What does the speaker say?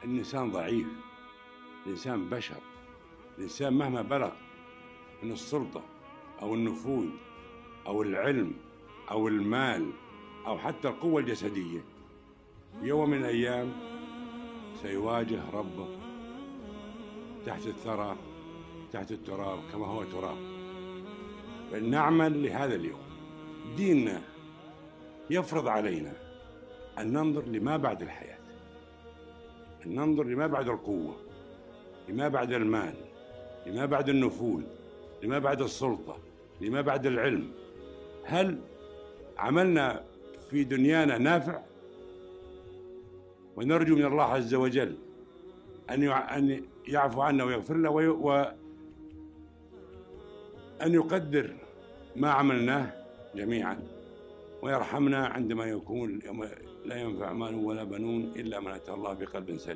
الإنسان ضعيف، الإنسان بشر، الإنسان مهما بلغ من السلطة أو النفوذ أو العلم أو المال أو حتى القوة الجسدية، يوم من الأيام سيواجه ربه تحت الثرى، تحت التراب كما هو تراب. فلنعمل لهذا اليوم. ديننا يفرض علينا أن ننظر لما بعد الحياة، أن ننظر لما بعد القوة، لما بعد المال، لما بعد النفوذ، لما بعد السلطة، لما بعد العلم. هل عملنا في دنيانا نافع؟ ونرجو من الله عز وجل أن يعفو عنا ويغفر لنا وأن يقدر ما عملناه جميعا، ويرحمنا عندما يكون لا ينفع مال ولا بنون إلا من أتى الله بقلب سليم.